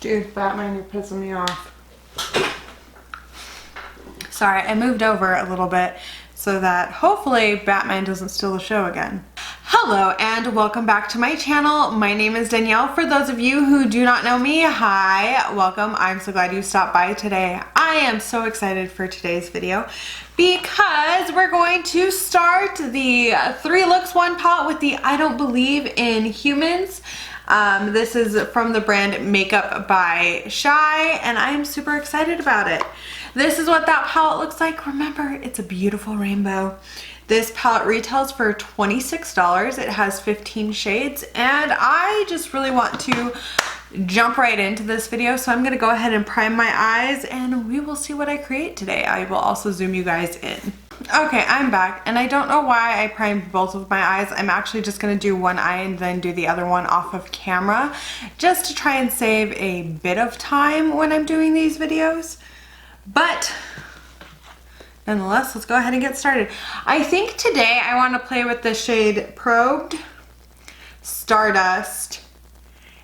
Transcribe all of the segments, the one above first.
Dude, Batman, you're pissing me off. Sorry, I moved over a little bit so that hopefully Batman doesn't steal the show again. Hello and welcome back to my channel. My name is Danielle. For those of you who do not know me, hi, welcome. I'm so glad you stopped by today. I am so excited for today's video because we're going to start the 3 looks 1 palette with the I Don't Believe in Humans. This is from the brand Makeup by Chey, and I'm super excited about it. This is what that palette looks like. Remember, it's a beautiful rainbow. This palette retails for $26. It has 15 shades, and I just really want to jump right into this video. So I'm gonna go ahead and prime my eyes and we will see what I create today. I will also zoom you guys in. Okay, I'm back, and I don't know why I primed both of my eyes. I'm actually just gonna do one eye and then do the other one off of camera, just to try and save a bit of time when I'm doing these videos. But nonetheless, let's go ahead and get started. I think today I want to play with the shade Probed, Stardust,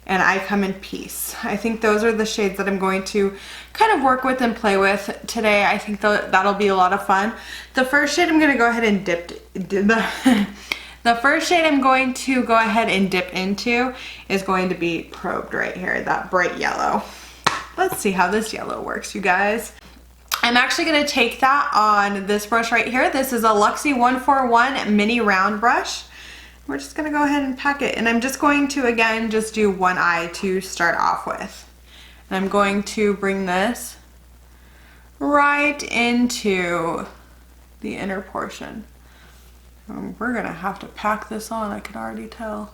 and I Come in Peace. I think those are the shades that I'm going to kind of work with and play with today. I think that'll be a lot of fun. The first shade I'm going to go ahead and dip into is going to be Probed right here, that bright yellow. Let's see how this yellow works, you guys. I'm actually going to take that on this brush right here. This is a Luxie 141 mini round brush. We're just going to go ahead and pack it. And I'm just going to, again, just do one eye to start off with. And I'm going to bring this right into the inner portion. We're going to have to pack this on, I can already tell.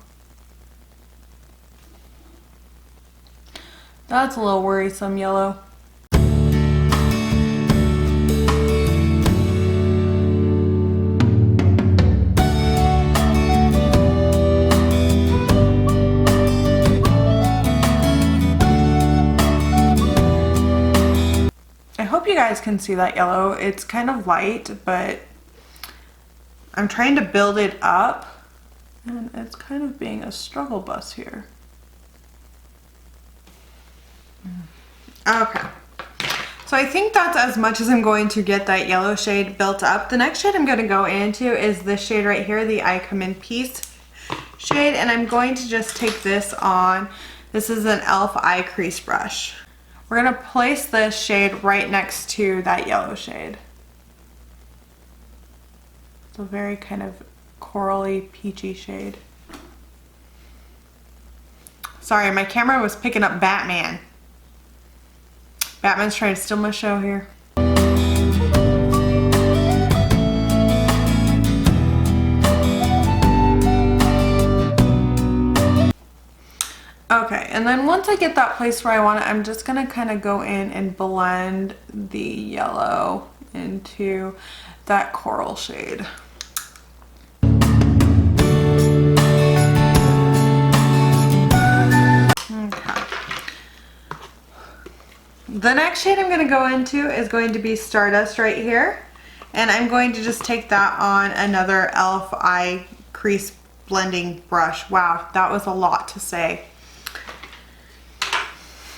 That's a little worrisome yellow. You guys can see that yellow. It's kind of light, but I'm trying to build it up and it's kind of being a struggle bus here. Okay, so I think that's as much as I'm going to get that yellow shade built up. The next shade I'm going to go into is this shade right here, the I Come in Peace shade, and I'm going to just take this on. This is an e.l.f. eye crease brush. We're going to place this shade right next to that yellow shade. It's a very kind of corally, peachy shade. Sorry, my camera was picking up Batman. Batman's trying to steal my show here. Okay, and then once I get that place where I want it, I'm just gonna kind of go in and blend the yellow into that coral shade. Okay. The next shade I'm gonna go into is going to be Stardust right here. And I'm going to just take that on another e.l.f. eye crease blending brush. Wow, that was a lot to say.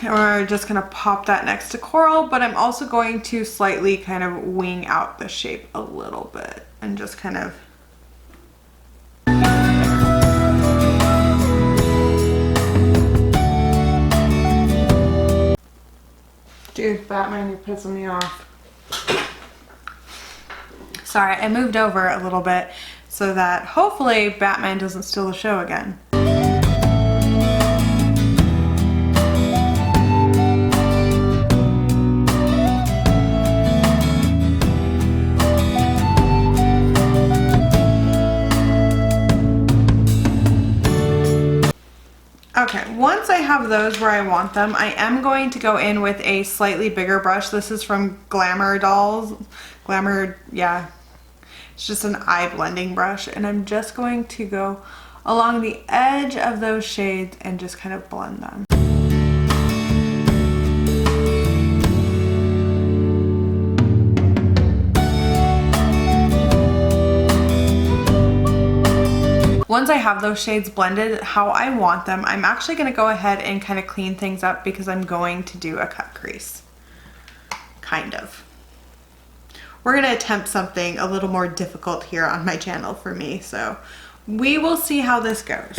And we're just gonna pop that next to coral, but I'm also going to slightly kind of wing out the shape a little bit and just kind of. Dude, Batman, you're pissing me off. Sorry, I moved over a little bit so that hopefully Batman doesn't steal the show again. Okay, once I have those where I want them, I am going to go in with a slightly bigger brush. This is from Glamour Dolls. Yeah. It's just an eye blending brush, and I'm just going to go along the edge of those shades and just kind of blend them. Once I have those shades blended how I want them, I'm actually going to go ahead and kind of clean things up because I'm going to do a cut crease. Kind of. We're going to attempt something a little more difficult here on my channel for me, so we will see how this goes.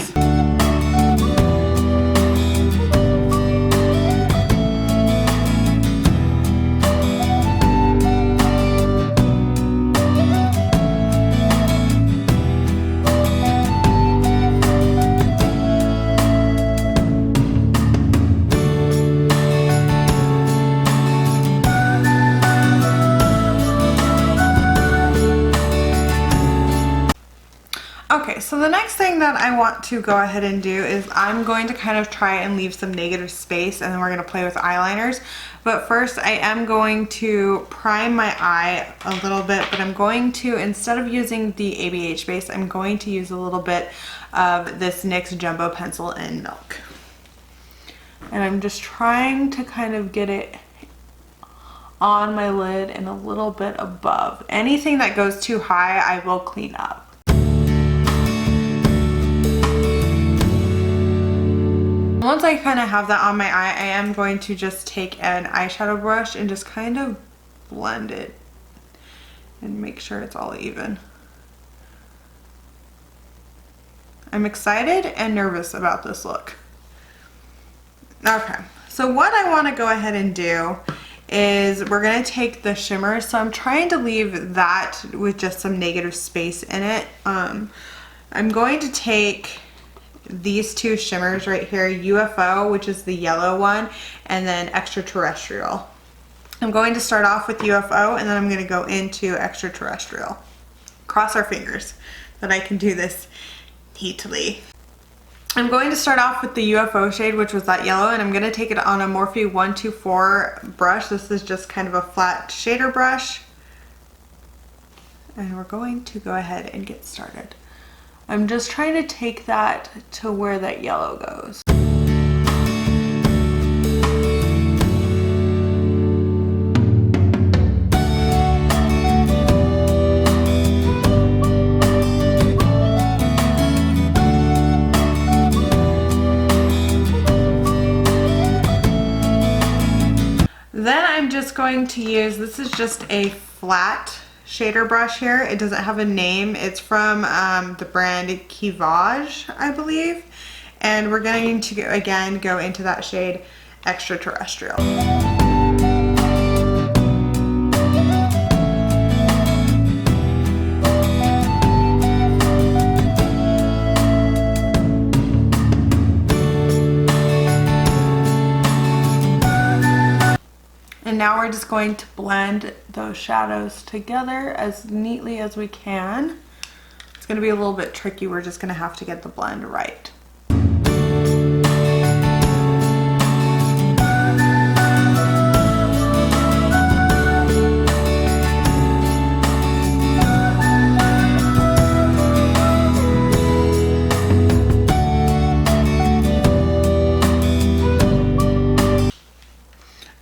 Okay, so the next thing that I want to go ahead and do is I'm going to kind of try and leave some negative space, and then we're going to play with eyeliners. But first I am going to prime my eye a little bit, but I'm going to, instead of using the ABH base, I'm going to use a little bit of this NYX Jumbo Pencil in Milk. And I'm just trying to kind of get it on my lid and a little bit above. Anything that goes too high, I will clean up. Once I kind of have that on my eye, I am going to just take an eyeshadow brush and just kind of blend it and make sure it's all even. I'm excited and nervous about this look. Okay, so what I want to go ahead and do is we're going to take the shimmer. So I'm trying to leave that with just some negative space in it. I'm going to take these two shimmers right here, UFO, which is the yellow one, and then Extraterrestrial. I'm going to start off with UFO, and then I'm going to go into Extraterrestrial. Cross our fingers that I can do this neatly. I'm going to start off with the UFO shade, which was that yellow, and I'm going to take it on a Morphe 124 brush. This is just kind of a flat shader brush. And we're going to go ahead and get started. I'm just trying to take that to where that yellow goes. Then I'm just going to use, this is just a flat shader brush here. It doesn't have a name. It's from the brand Kivage, I believe. And we're going to, again, go into that shade Extraterrestrial. And now we're just going to blend those shadows together as neatly as we can. It's going to be a little bit tricky. We're just going to have to get the blend right.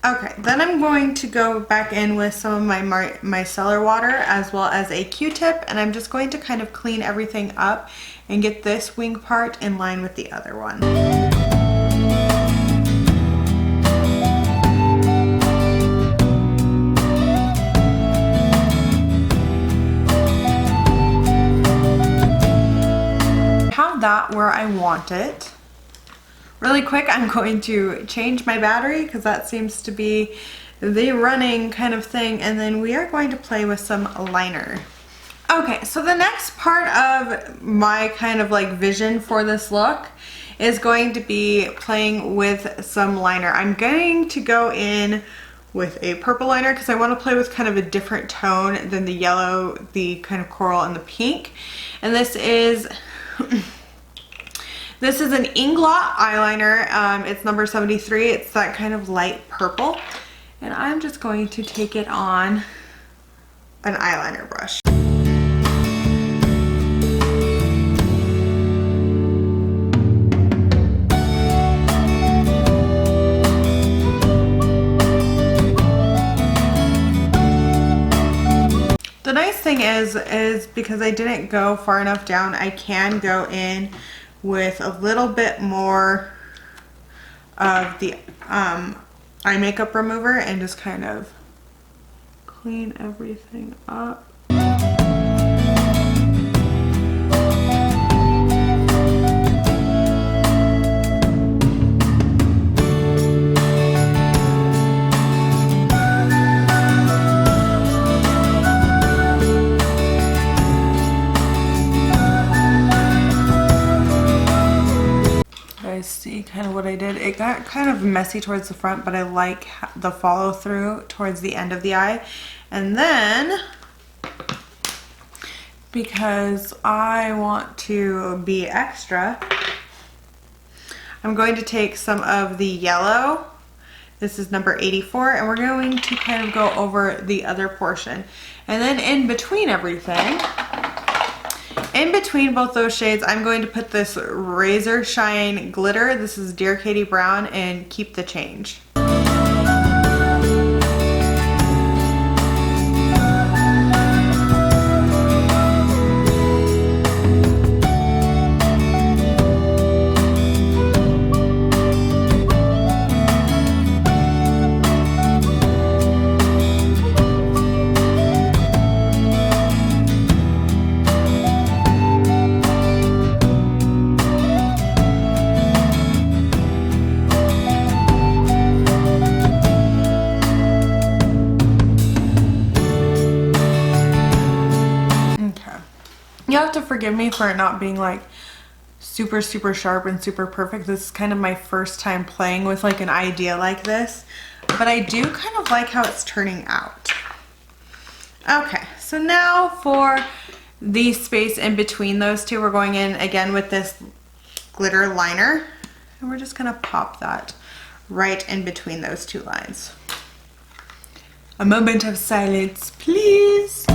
Okay, then I'm going to go back in with some of my micellar water as well as a Q-tip, and I'm just going to kind of clean everything up and get this wing part in line with the other one. Have that where I want it. Really quick, I'm going to change my battery because that seems to be the running kind of thing, and then we are going to play with some liner. Okay, so the next part of my kind of like vision for this look is going to be playing with some liner. I'm going to go in with a purple liner because I want to play with kind of a different tone than the yellow, the kind of coral, and the pink. And this is this is an Inglot eyeliner. It's number 73. It's that kind of light purple. And I'm just going to take it on an eyeliner brush. The nice thing is because I didn't go far enough down, I can go in with a little bit more of the eye makeup remover and just kind of clean everything up. See kind of what I did. It got kind of messy towards the front, but I like the follow through towards the end of the eye. And then because I want to be extra, I'm going to take some of the yellow. This is number 84, and we're going to kind of go over the other portion. And then in between everything, in between both those shades, I'm going to put this Razor Shine Glitter. This is Dear Katie Brown and Keep the Change. You have to forgive me for it not being like super sharp and super perfect. This is kind of my first time playing with like an idea like this, but I do kind of like how it's turning out. Okay, so now for the space in between those two, we're going in again with this glitter liner, and we're just gonna pop that right in between those two lines. A moment of silence, please.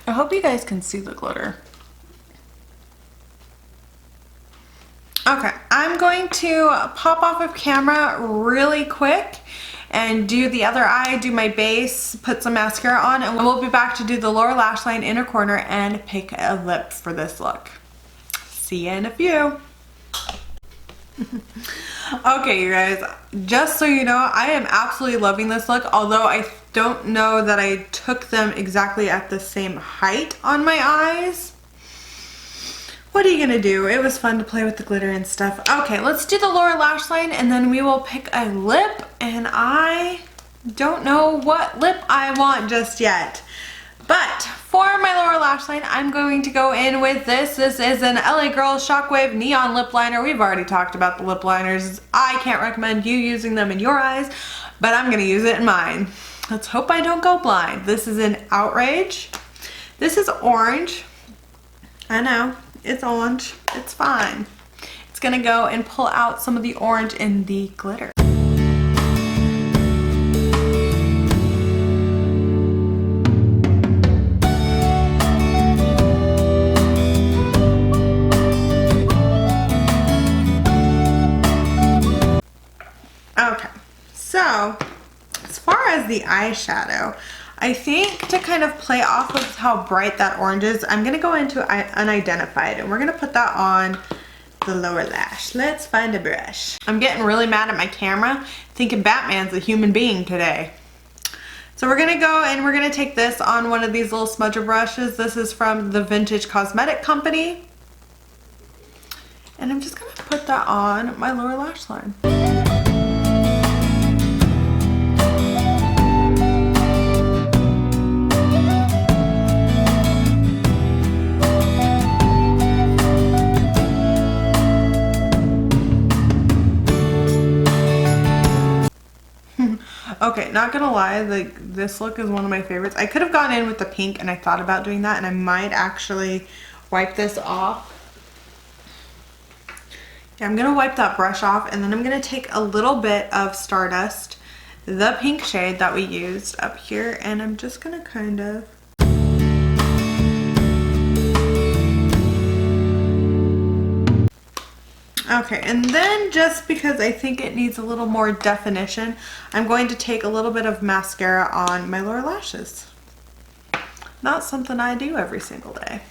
I hope you guys can see the glitter. Okay, I'm going to pop off of camera really quick and do the other eye, do my base, put some mascara on, and we'll be back to do the lower lash line, inner corner, and pick a lip for this look. See you in a few. Okay, you guys, just so you know, I am absolutely loving this look, although I don't know that I took them exactly at the same height on my eyes. What are you gonna do? It was fun to play with the glitter and stuff. Okay, let's do the lower lash line and then we will pick a lip, and I don't know what lip I want just yet. But for my lower lash line, I'm going to go in with this. This is an LA Girl Shockwave Neon Lip Liner. We've already talked about the lip liners. I can't recommend you using them in your eyes, but I'm gonna use it in mine. Let's hope I don't go blind. This is an Outrage. This is orange. I know, it's orange. It's fine. It's gonna go and pull out some of the orange in the glitter. Okay, so as far as the eyeshadow, I think to kind of play off of how bright that orange is, I'm gonna go into Unidentified, and we're gonna put that on the lower lash. Let's find a brush. I'm getting really mad at my camera, thinking Batman's a human being today. So we're gonna go and we're gonna take this on one of these little smudger brushes. This is from the Vintage Cosmetic Company. And I'm just gonna put that on my lower lash line. Okay, not gonna lie, like this look is one of my favorites. I could have gone in with the pink, and I thought about doing that, and I might actually wipe this off I'm gonna wipe that brush off, and then I'm gonna take a little bit of Stardust, the pink shade that we used up here, and I'm just gonna kind of okay, and then just because I think it needs a little more definition, I'm going to take a little bit of mascara on my lower lashes. Not something I do every single day.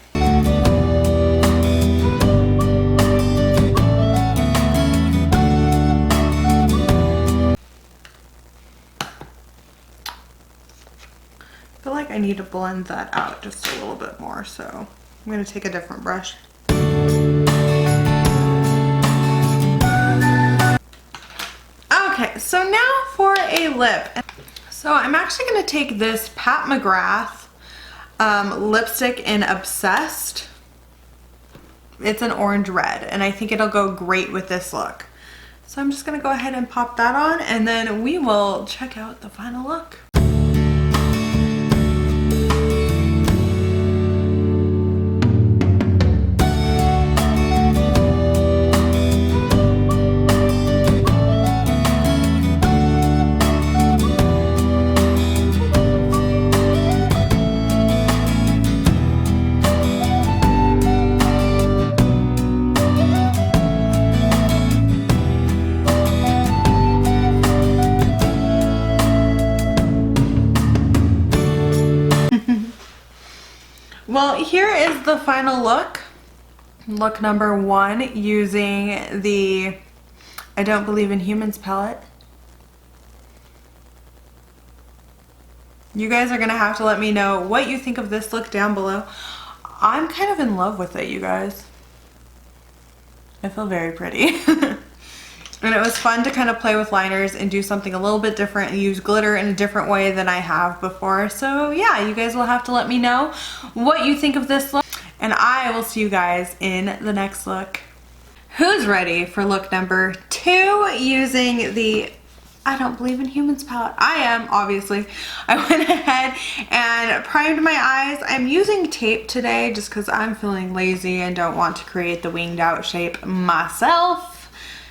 I feel like I need to blend that out just a little bit more, so I'm going to take a different brush. Okay, so now for a lip. So I'm actually going to take this Pat McGrath lipstick in Obsessed. It's an orange red, and I think it'll go great with this look. So I'm just going to go ahead and pop that on, and then we will check out the final look. Well, here is the final look. Look number 1 using the I Don't Believe in Humans palette. You guys are gonna have to let me know what you think of this look down below. I'm kind of in love with it, you guys. I feel very pretty. And it was fun to kind of play with liners and do something a little bit different and use glitter in a different way than I have before. So yeah, you guys will have to let me know what you think of this look, and I will see you guys in the next look. Who's ready for look number 2 using the I Don't Believe in Humans palette? I am, obviously. I went ahead and primed my eyes. I'm using tape today just because I'm feeling lazy and don't want to create the winged out shape myself.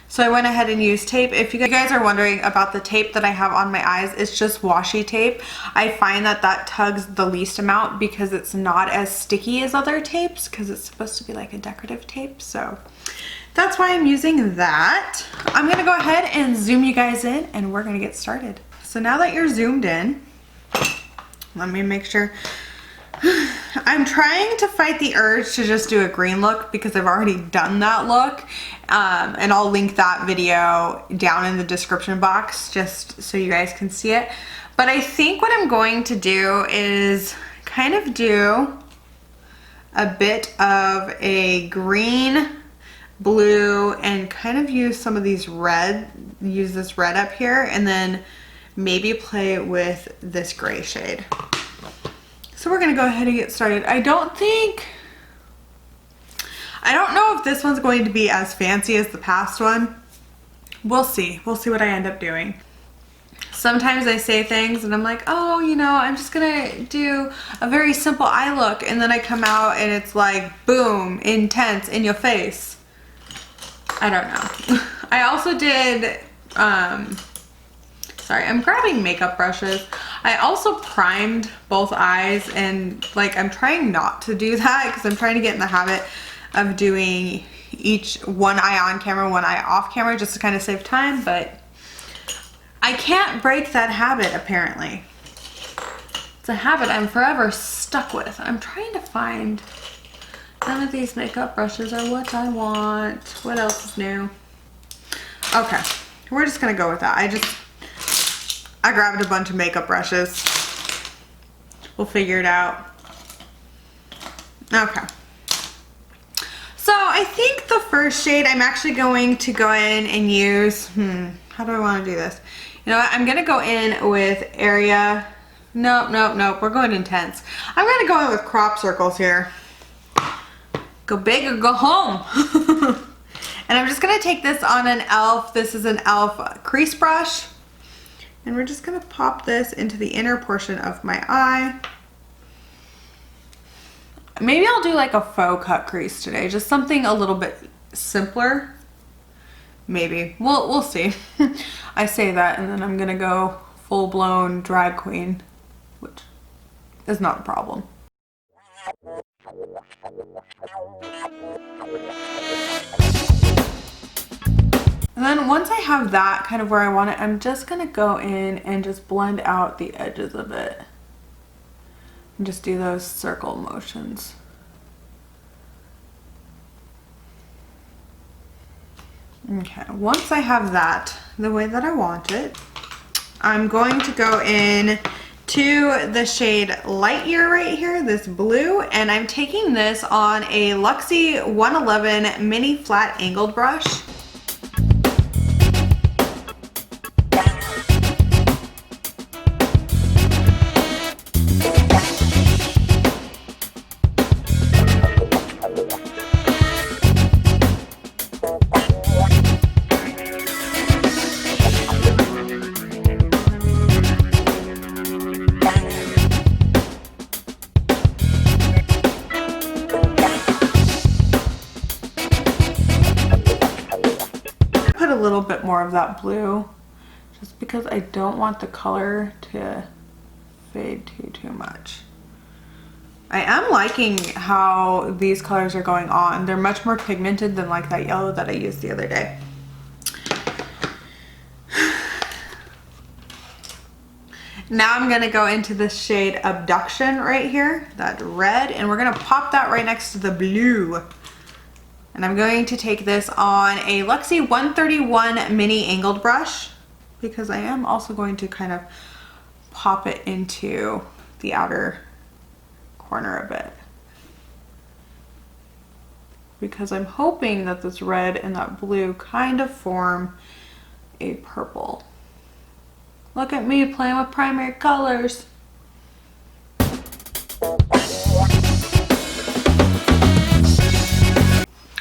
So I went ahead and used tape. If you guys are wondering about the tape that I have on my eyes, it's just washi tape. I find that that tugs the least amount because it's not as sticky as other tapes, because it's supposed to be like a decorative tape. So that's why I'm using that. I'm gonna go ahead and zoom you guys in, and we're gonna get started. So now that you're zoomed in, let me make sure. I'm trying to fight the urge to just do a green look because I've already done that look, and I'll link that video down in the description box just so you guys can see it. But I think what I'm going to do is kind of do a bit of a green, blue, and kind of use some of these red, use this red up here, and then maybe play with this gray shade. So we're gonna go ahead and get started. I don't know if this one's going to be as fancy as the past one. We'll see. We'll see what I end up doing. Sometimes I say things and I'm like, oh, you know, I'm just gonna do a very simple eye look, and then I come out and it's like, boom, intense, in your face. I don't know. I also did, sorry, I'm grabbing makeup brushes. I also primed both eyes, and like I'm trying not to do that because I'm trying to get in the habit of doing each one eye on camera, one eye off camera, just to kind of save time, but I can't break that habit apparently. It's a habit I'm forever stuck with. I'm trying to find, none of these makeup brushes are what I want. What else is new? Okay, we're just gonna go with that. I grabbed a bunch of makeup brushes. We'll figure it out. Okay. So I think the first shade I'm actually going to go in and use, how do I want to do this? You know what, I'm gonna go in with area, nope, we're going intense. I'm gonna go in with crop circles here. Go big or go home. And I'm just gonna take this on an e.l.f. This is an e.l.f. crease brush. And we're just gonna pop this into the inner portion of my eye. Maybe I'll do like a faux cut crease today, just something a little bit simpler. Maybe. We'll see. I say that and then I'm gonna go full-blown drag queen, which is not a problem. And then once I have that kind of where I want it, I'm just gonna go in and just blend out the edges of it. And just do those circle motions. Okay, once I have that the way that I want it, I'm going to go in to the shade Light Year right here, this blue, and I'm taking this on a Luxie 111 mini flat angled brush. A little bit more of that blue just because I don't want the color to fade too much. I am liking how these colors are going on. They're much more pigmented than like that yellow that I used the other day. Now I'm gonna go into the shade Abduction right here, that red, and we're gonna pop that right next to the blue. And I'm going to take this on a Luxie 131 mini angled brush because I am also going to kind of pop it into the outer corner a bit. Because I'm hoping that this red and that blue kind of form a purple. Look at me playing with primary colors.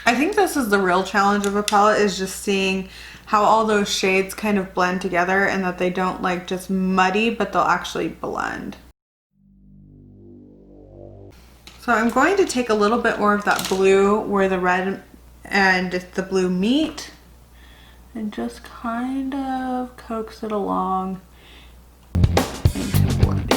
I think this is the real challenge of a palette, is just seeing how all those shades kind of blend together and that they don't like just muddy, but they'll actually blend. So I'm going to take a little bit more of that blue where the red and the blue meet and just kind of coax it along into blending.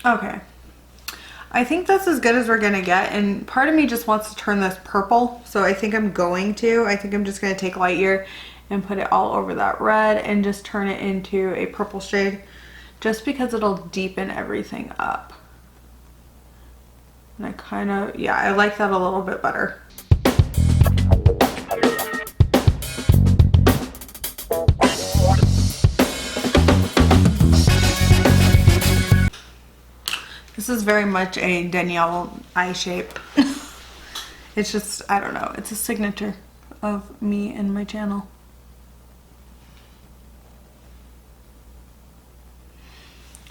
Okay, I think that's as good as we're gonna get, and part of me just wants to turn this purple, so I think I'm going to. I think I'm just gonna take Light Year and put it all over that red and just turn it into a purple shade, just because it'll deepen everything up. And I kind of, yeah, I like that a little bit better. This is very much a Danielle eye shape. It's just, I don't know, it's a signature of me and my channel.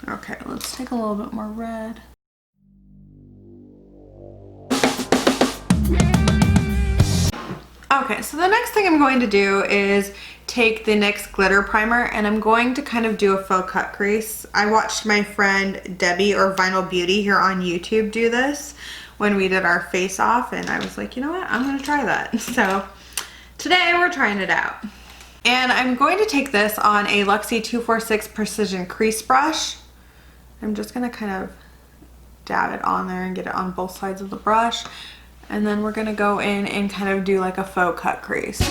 Okay, let's take a little bit more red. Okay, so the next thing I'm going to do is take the NYX glitter primer, and I'm going to kind of do a faux cut crease. I watched my friend Debbie, or Vinyl Beauty, here on YouTube do this when we did our face off, and I was like, you know what, I'm gonna try that. So today we're trying it out. And I'm going to take this on a Luxie 246 Precision Crease Brush. I'm just gonna kind of dab it on there and get it on both sides of the brush. And then we're gonna go in and kind of do like a faux cut crease.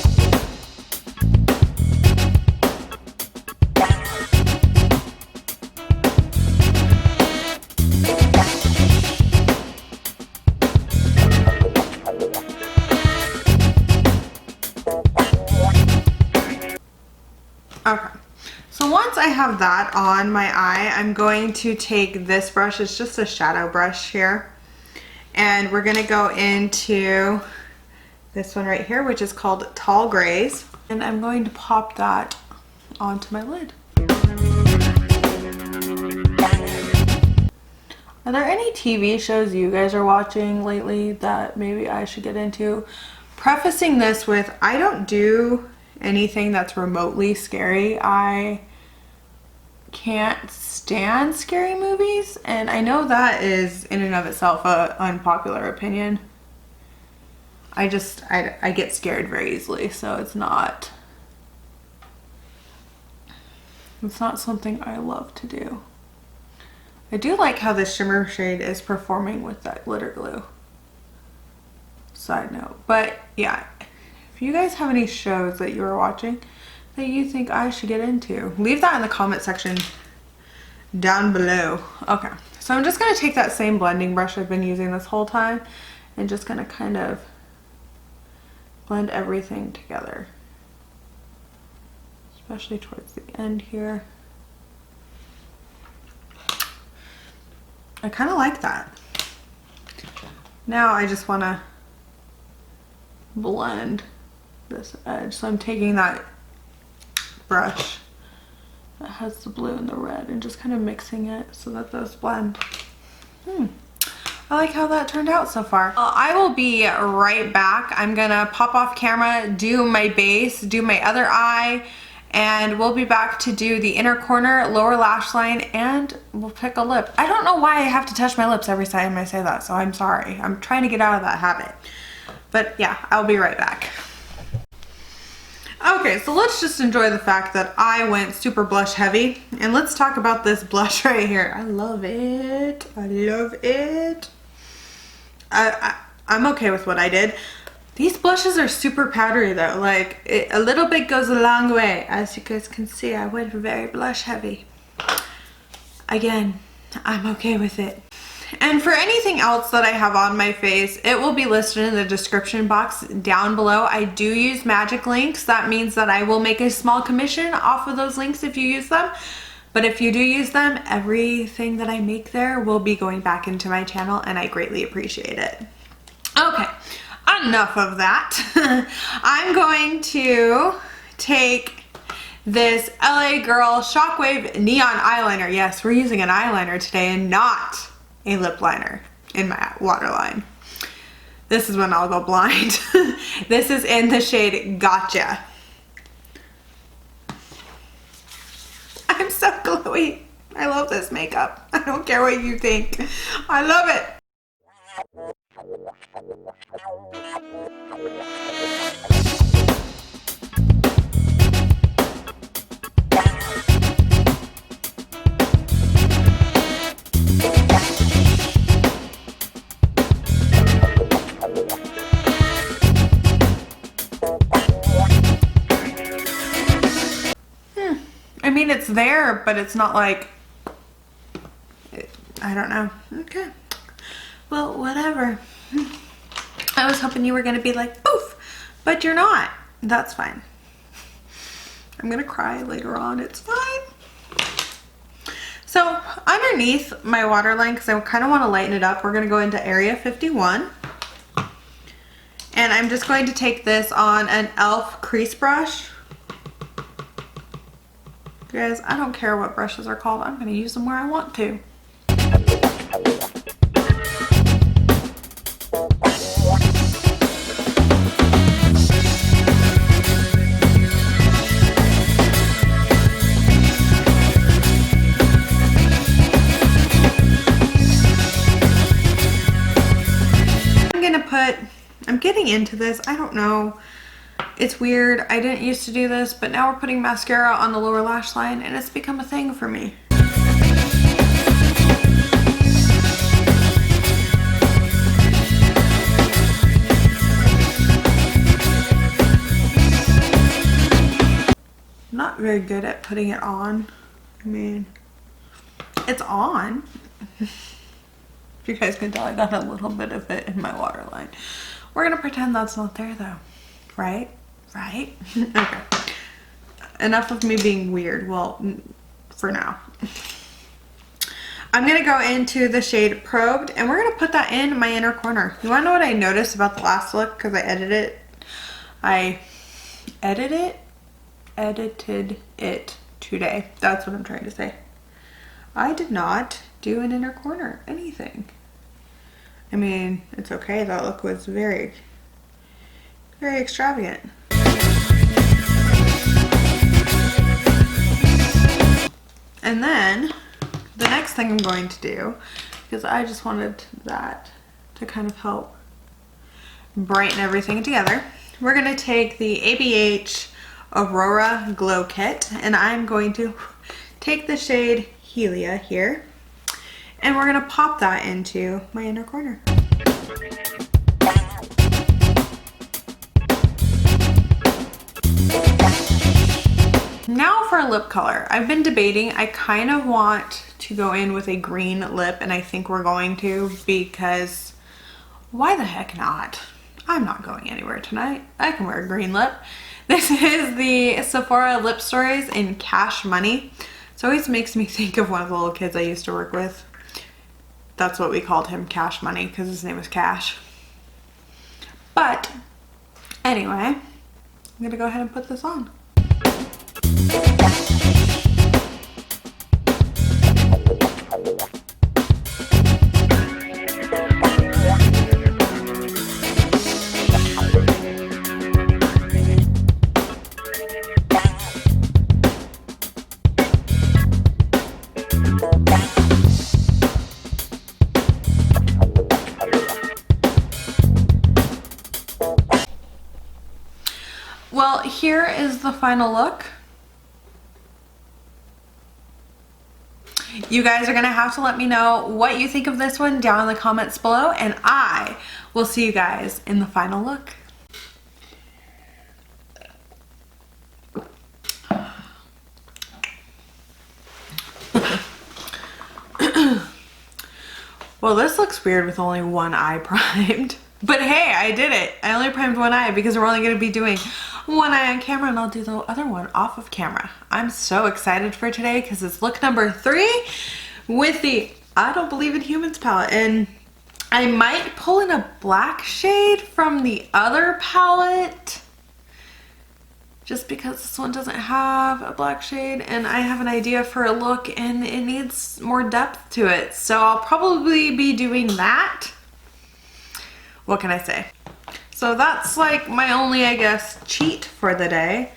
Okay, so once I have that on my eye, I'm going to take this brush. It's just a shadow brush here. And we're gonna go into this one right here, which is called Tall Grays. And I'm going to pop that onto my lid. Are there any TV shows you guys are watching lately that maybe I should get into? Prefacing this with, I don't do anything that's remotely scary. I can't stand scary movies, and I know that is in and of itself a unpopular opinion. I get scared very easily, so it's not something I love to do. I do like how this shimmer shade is performing with that glitter glue. Side note. But yeah, if you guys have any shows that you are watching that you think I should get into, leave that in the comment section down below. Okay, so I'm just going to take that same blending brush I've been using this whole time and just going to kind of blend everything together, especially towards the end here. I kind of like that. Now I just want to blend this edge. So I'm taking that brush that has the blue and the red and just kind of mixing it so that those blend. I like how that turned out so far. I will be right back. I'm gonna pop off camera, do my base, do my other eye, and we'll be back to do the inner corner, lower lash line, and we'll pick a lip. I don't know why I have to touch my lips every time I say that, so I'm sorry. I'm trying to get out of that habit. But yeah, I'll be right back. Okay, so let's just enjoy the fact that I went super blush heavy, and let's talk about this blush right here. I love it. I love it. I'm okay with what I did. These blushes are super powdery though. Like, a little bit goes a long way. As you guys can see, I went very blush heavy. Again, I'm okay with it. And for anything else that I have on my face, it will be listed in the description box down below. I do use magic links. That means that I will make a small commission off of those links if you use them. But if you do use them, everything that I make there will be going back into my channel, and I greatly appreciate it. Okay, enough of that. I'm going to take this LA Girl Shockwave Neon Eyeliner. Yes, we're using an eyeliner today and not a lip liner in my waterline. This is when I'll go blind. This is in the shade Gotcha. I'm so glowy. I love this makeup. I don't care what you think. I love it. I mean, it's there, but it's not like, I don't know. Okay. Well, whatever. I was hoping you were going to be like, poof, but you're not. That's fine. I'm going to cry later on. It's fine. So underneath my waterline, because I kind of want to lighten it up, we're going to go into Area 51. And I'm just going to take this on an e.l.f. crease brush. Guys, I don't care what brushes are called. I'm going to use them where I want to. I'm getting into this. I don't know. It's weird. I didn't used to do this, but now we're putting mascara on the lower lash line and it's become a thing for me. I'm not very good at putting it on. I mean, it's on. If you guys can tell, I got a little bit of it in my waterline. We're gonna pretend that's not there though. Right? Right? Okay. Enough of me being weird. Well, for now. I'm gonna go into the shade Probed, and we're gonna put that in my inner corner. You wanna know what I noticed about the last look? Because I edited it today. That's what I'm trying to say. I did not do an inner corner, anything. I mean, it's okay. That look was very, very extravagant. And then the next thing I'm going to do, because I just wanted that to kind of help brighten everything together, we're going to take the ABH Aurora Glow Kit, and I'm going to take the shade Helia here, and we're going to pop that into my inner corner. Now for a lip color. I've been debating. I kind of want to go in with a green lip, and I think we're going to, because why the heck not? I'm not going anywhere tonight. I can wear a green lip. This is the Sephora Lip Stories in Cash Money. So it always makes me think of one of the little kids I used to work with. That's what we called him, Cash Money, because his name was Cash. But anyway, I'm gonna go ahead and put this on. Well, here is the final look. You guys are gonna have to let me know what you think of this one down in the comments below, and I will see you guys in the final look. Well, this looks weird with only one eye primed. But hey, I did it. I only primed one eye because we're only going to be doing one eye on camera, and I'll do the other one off of camera. I'm so excited for today because it's look number 3 with the I Don't Believe in Humans palette. And I might pull in a black shade from the other palette just because this one doesn't have a black shade, and I have an idea for a look and it needs more depth to it. So I'll probably be doing that. What can I say? So that's like my only, I guess, cheat for the day.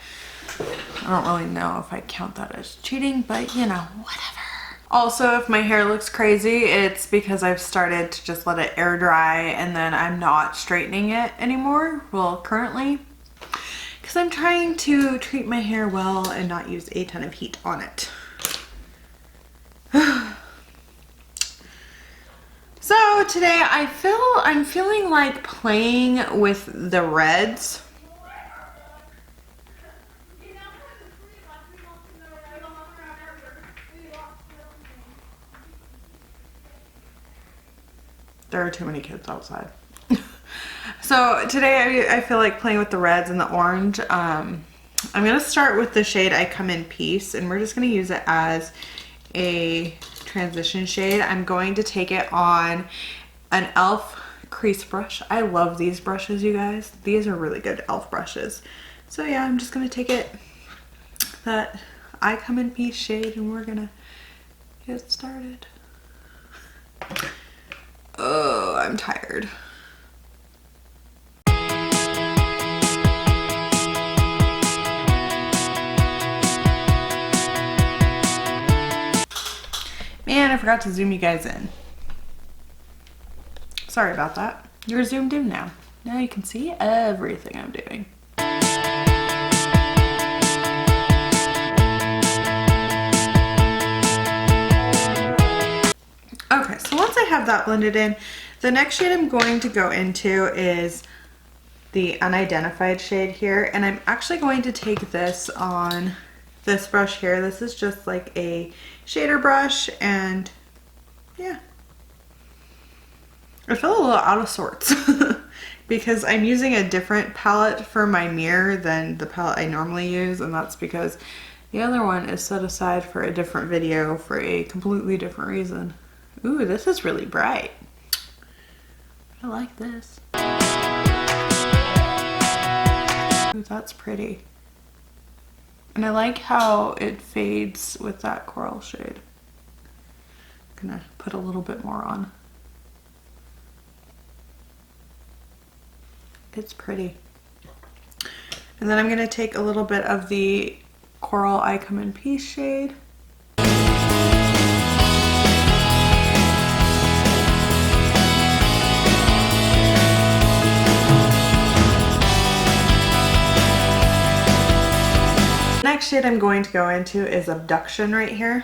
I don't really know if I count that as cheating, but you know, whatever. Also, if my hair looks crazy, it's because I've started to just let it air dry and then I'm not straightening it anymore. Well, currently, because I'm trying to treat my hair well and not use a ton of heat on it. So today I'm feeling like playing with the reds. There are too many kids outside. So today I feel like playing with the reds and the orange. I'm gonna start with the shade I Come in Peace, and we're just gonna use it as a transition shade. I'm going to take it on an e.l.f. crease brush. I love these brushes, you guys. These are really good e.l.f. brushes. So yeah, I'm just gonna take it, that I Come in Peace shade, and we're gonna get started. Oh, I'm tired. Man, I forgot to zoom you guys in. Sorry about that. You're zoomed in now. Now you can see everything I'm doing. Okay, so once I have that blended in, the next shade I'm going to go into is the Unidentified shade here, and I'm actually going to take this on this brush here. This is just like a shader brush, and yeah, I feel a little out of sorts because I'm using a different palette for my mirror than the palette I normally use, and that's because the other one is set aside for a different video for a completely different reason. Ooh, this is really bright. I like this. Ooh, that's pretty. And I like how it fades with that coral shade. I'm gonna put a little bit more on. It's pretty. And then I'm gonna take a little bit of the Coral I Come in Peace shade. Next shade I'm going to go into is Abduction right here.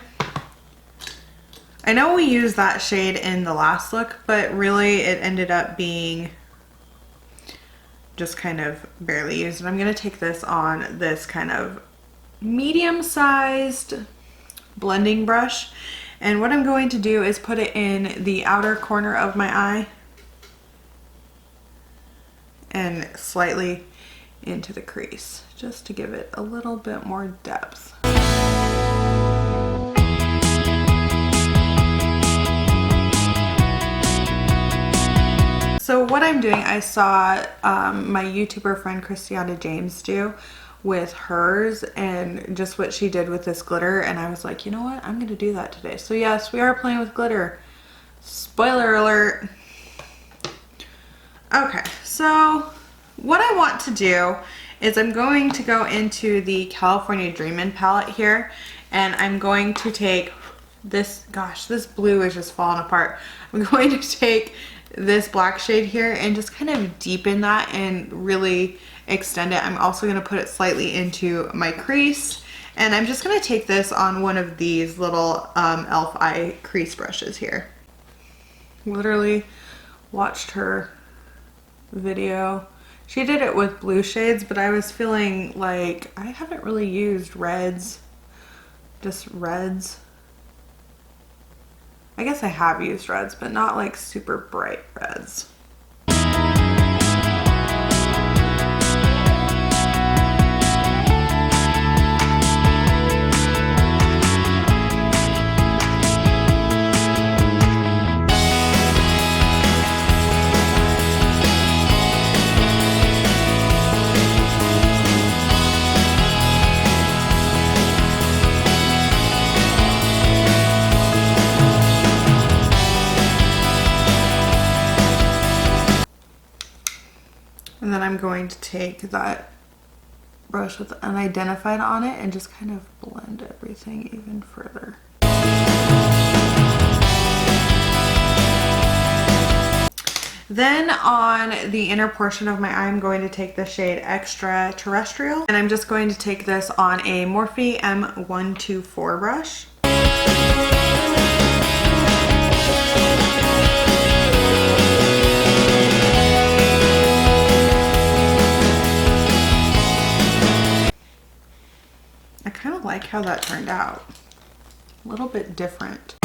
I know we used that shade in the last look, but really it ended up being just kind of barely used. And I'm going to take this on this kind of medium-sized blending brush. And what I'm going to do is put it in the outer corner of my eye and slightly into the crease, just to give it a little bit more depth. So what I'm doing, I saw my YouTuber friend Christiana James do with hers, and just what she did with this glitter, and I was like, you know what, I'm gonna do that today. So yes, we are playing with glitter. Spoiler alert. Okay, so what I want to do is I'm going to go into the California Dreamin' palette here, and I'm going to take this, gosh, this blue is just falling apart. I'm going to take this black shade here and just kind of deepen that and really extend it. I'm also going to put it slightly into my crease, and I'm just going to take this on one of these little e.l.f. eye crease brushes here. Literally watched her video. She did it with blue shades, but I was feeling like I haven't really used reds, just reds. I guess I have used reds, but not like super bright reds. And then I'm going to take that brush with unidentified on it and just kind of blend everything even further. Then on the inner portion of my eye, I'm going to take the shade Extra Terrestrial, and I'm just going to take this on a Morphe M124 brush. I kind of like how that turned out. A little bit different.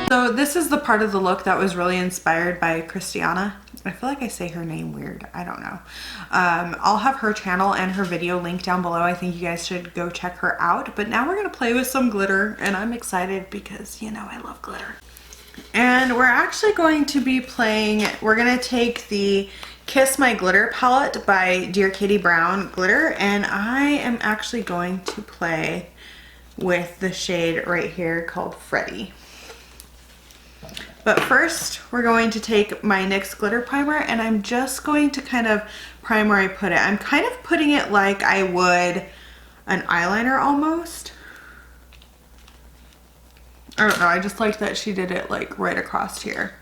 So this is the part of the look that was really inspired by Christiana. I feel like I say her name weird. I don't know. I'll have her channel and her video linked down below. I think you guys should go check her out. But now we're going to play with some glitter, and I'm excited because, you know, I love glitter. And we're actually going to be playing, we're going to take the Kiss My Glitter palette by Dear Katie Brown glitter, and I am actually going to play with the shade right here called Freddy. But first, we're going to take my NYX glitter primer, and I'm just going to kind of prime where I put it. I'm kind of putting it like I would an eyeliner almost. I don't know, I just like that she did it like right across here.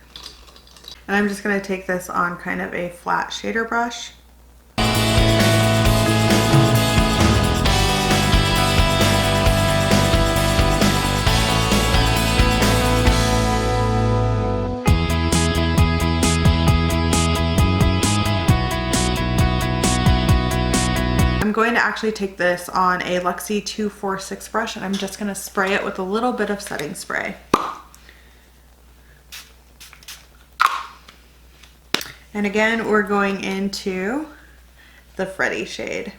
And I'm just going to take this on kind of a flat shader brush. I'm going to actually take this on a Luxie 246 brush, and I'm just going to spray it with a little bit of setting spray. And again, we're going into the Freddy shade.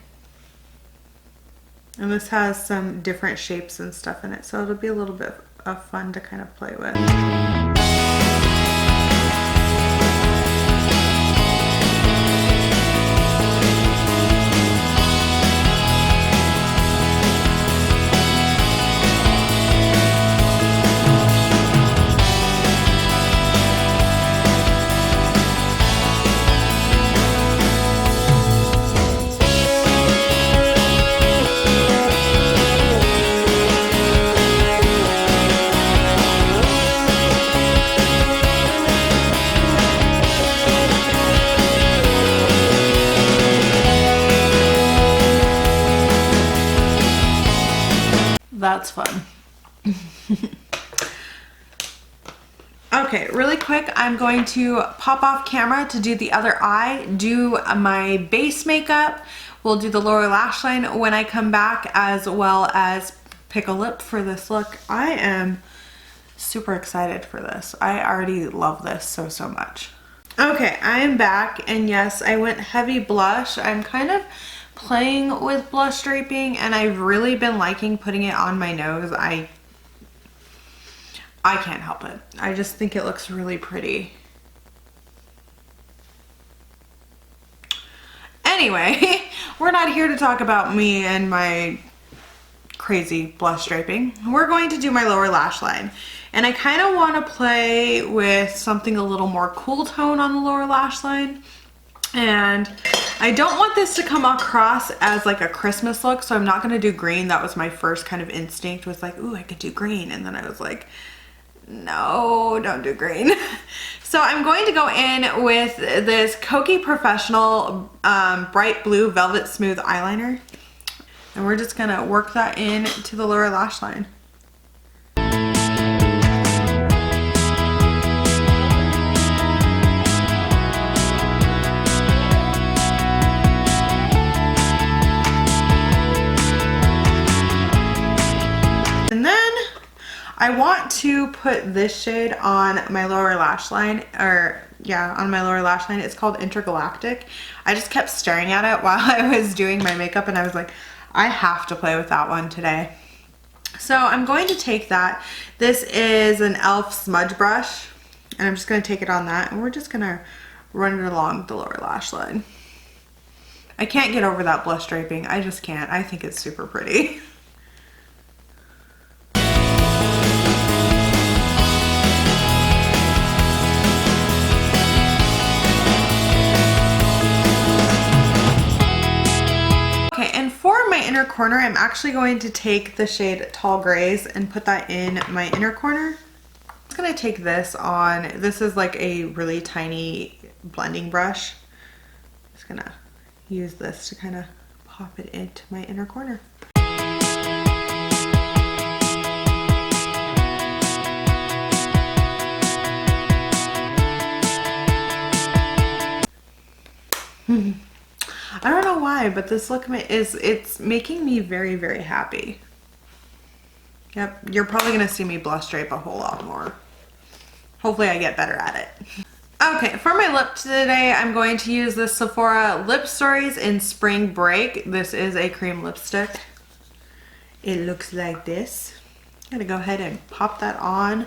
And this has some different shapes and stuff in it, so it'll be a little bit of fun to kind of play with. that's fun. Okay, really quick, I'm going to pop off camera to do the other eye, do my base makeup. We'll do the lower lash line when I come back, as well as pick a lip for this look. I am super excited for this. I already love this so much. Okay, I am back, and yes, I went heavy blush. I'm kind of playing with blush draping, and I've really been liking putting it on my nose. I can't help it. I just think it looks really pretty. Anyway, we're not here to talk about me and my crazy blush draping. We're going to do my lower lash line. And I kind of want to play with something a little more cool tone on the lower lash line. And I don't want this to come across as like a Christmas look, so I'm not going to do green. That was my first kind of instinct, was like, ooh, I could do green. And then I was like, no, don't do green. So I'm going to go in with this Kokie Professional Bright Blue Velvet Smooth Eyeliner. And we're just gonna work that in to the lower lash line. And then I want to put this shade on my lower lash line, or yeah, on my lower lash line. It's called Intergalactic. I just kept staring at it while I was doing my makeup, and I was like, I have to play with that one today. So I'm going to take that. This is an e.l.f. smudge brush, and I'm just going to take it on that, and we're just going to run it along the lower lash line. I can't get over that blush draping. I just can't. I think it's super pretty. Inner corner, I'm actually going to take the shade Tall Grays and put that in my inner corner. I'm just going to take this on. This is like a really tiny blending brush. I'm just going to use this to kind of pop it into my inner corner. I don't know why, but this look it's making me very happy. Yep, you're probably gonna see me blush drape a whole lot more. Hopefully I get better at it. Okay, for my lip today, I'm going to use the Sephora Lip Stories in Spring Break. This is a cream lipstick. It looks like this. I'm gonna go ahead and pop that on.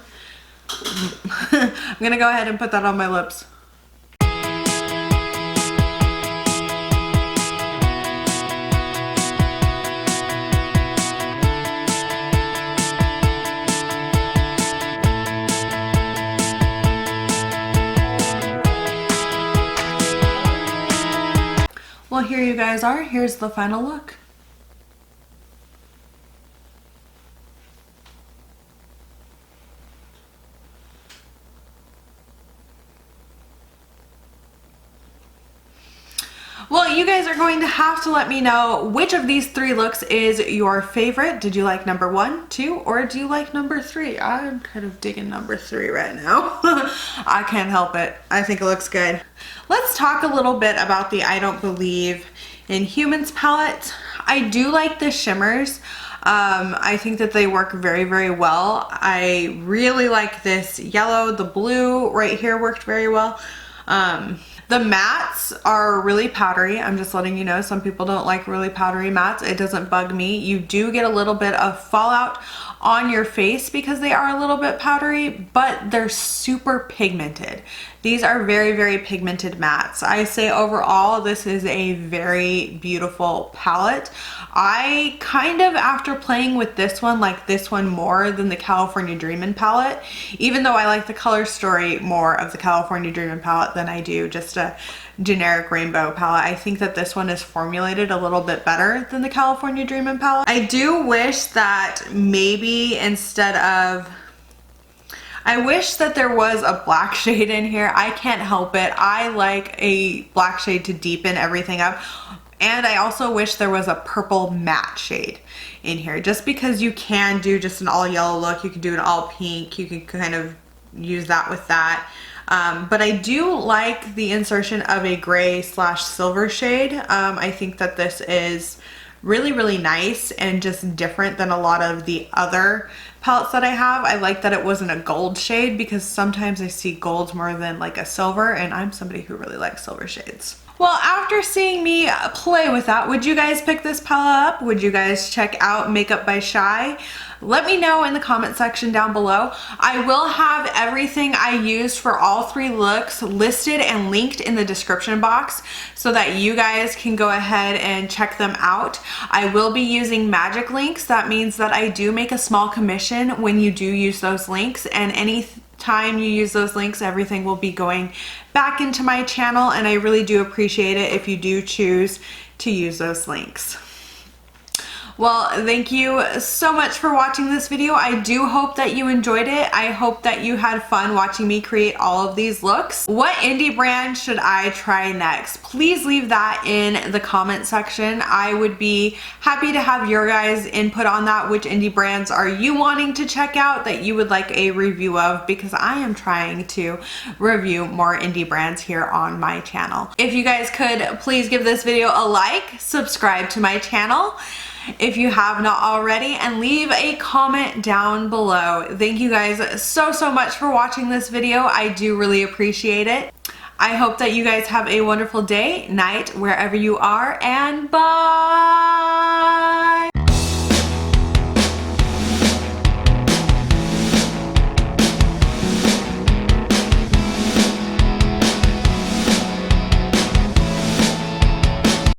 I'm gonna go ahead and put that on my lips. Well, here you guys are. Here's the final look. Well, you guys are going to have to let me know which of these three looks is your favorite. Did you like number 1, 2, or do you like number 3? I'm kind of digging number 3 right now. I can't help it. I think it looks good. Let's talk a little bit about the I Don't Believe in Humans palette. I do like the shimmers. I think that they work very well. I really like this yellow. The blue right here worked very well. The mattes are really powdery. I'm just letting you know, some people don't like really powdery mattes. It doesn't bug me. You do get a little bit of fallout on your face because they are a little bit powdery, but they're super pigmented. These are very pigmented mattes. I say overall, this is a very beautiful palette. I kind of, after playing with this one, like this one more than the California Dreamin' palette, even though I like the color story more of the California Dreamin' palette than I do just a generic rainbow palette. I think that this one is formulated a little bit better than the California Dreamin' palette. I do wish that maybe instead of, I wish that there was a black shade in here. I can't help it. I like a black shade to deepen everything up. And I also wish there was a purple matte shade in here, just because you can do just an all yellow look. You can do an all pink. You can kind of use that with that. But I do like the insertion of a gray slash silver shade. I think that this is really, really nice and just different than a lot of the other palettes that I have. I like that it wasn't a gold shade, because sometimes I see gold more than like a silver, and I'm somebody who really likes silver shades. Well, after seeing me play with that, would you guys pick this palette up? Would you guys check out Makeup by Chey? Let me know in the comment section down below. I will have everything I used for all 3 looks listed and linked in the description box so that you guys can go ahead and check them out. I will be using magic links. That means that I do make a small commission when you do use those links, and any time you use those links, everything will be going back into my channel, and I really do appreciate it if you do choose to use those links. Well, thank you so much for watching this video. I do hope that you enjoyed it. I hope that you had fun watching me create all of these looks. What indie brand should I try next? Please leave that in the comment section. I would be happy to have your guys' input on that. Which indie brands are you wanting to check out that you would like a review of? Because I am trying to review more indie brands here on my channel. If you guys could please give this video a like, subscribe to my channel if you have not already, and leave a comment down below. Thank you guys so much for watching this video. I do really appreciate it. I hope that you guys have a wonderful day, night, wherever you are, and bye!